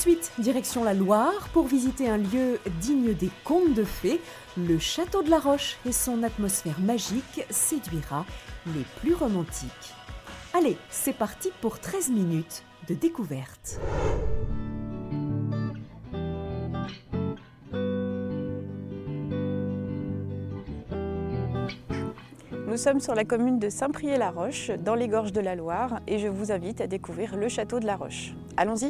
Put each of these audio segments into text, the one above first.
suite, direction la Loire pour visiter un lieu digne des contes de fées. Le château de la Roche et son atmosphère magique séduira les plus romantiques. Allez, c'est parti pour 13 minutes de découverte. Nous sommes sur la commune de Saint-Priest-la-Roche, dans les gorges de la Loire, et je vous invite à découvrir le château de la Roche. Allons-y!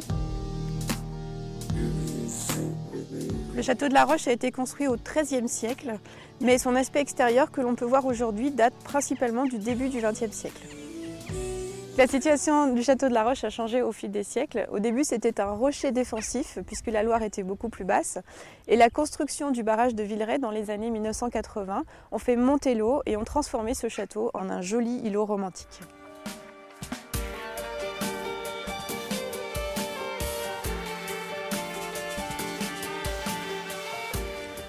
Le château de la Roche a été construit au XIIIe siècle, mais son aspect extérieur que l'on peut voir aujourd'hui date principalement du début du XXe siècle. La situation du château de la Roche a changé au fil des siècles. Au début, c'était un rocher défensif, puisque la Loire était beaucoup plus basse. Et la construction du barrage de Villeray dans les années 1980 ont fait monter l'eau et ont transformé ce château en un joli îlot romantique.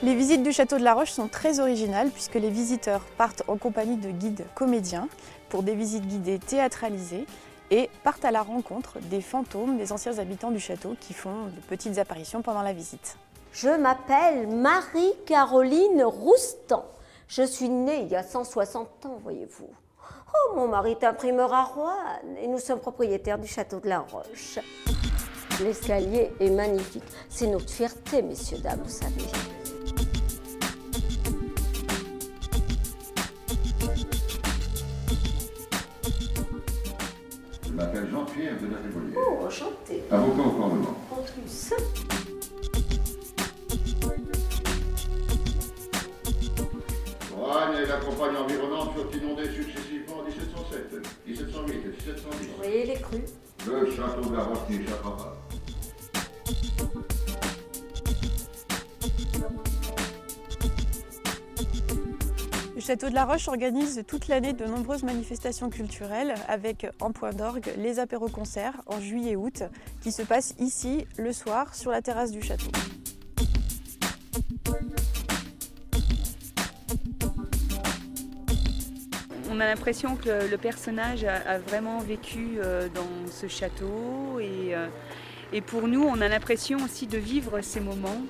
Les visites du château de la Roche sont très originales puisque les visiteurs partent en compagnie de guides comédiens pour des visites guidées théâtralisées et partent à la rencontre des fantômes des anciens habitants du château qui font de petites apparitions pendant la visite. Je m'appelle Marie-Caroline Roustan. Je suis née il y a 160 ans, voyez-vous. Oh, mon mari est imprimeur à Roanne et nous sommes propriétaires du château de la Roche. L'escalier est magnifique. C'est notre fierté, messieurs, dames, vous savez. Je m'appelle Jean-Pierre de la Révolution. Oh, enchanté. Avocat au Parlement. En plus. Roanne et la campagne environnante furent inondées successivement en 1707, 1708 et 1710. Vous voyez les crues? Le château de la Roche n'y échappera pas. Le château de la Roche organise toute l'année de nombreuses manifestations culturelles avec en point d'orgue les apéros-concerts en juillet-août qui se passent ici le soir sur la terrasse du château. On a l'impression que le personnage a vraiment vécu dans ce château et pour nous on a l'impression aussi de vivre ces moments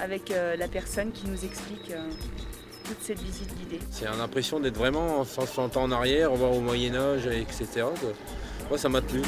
avec la personne qui nous explique toute cette visite guidée. C'est l'impression d'être vraiment en 100 ans en arrière, voir au Moyen-Âge, etc. Moi, ça m'a plu.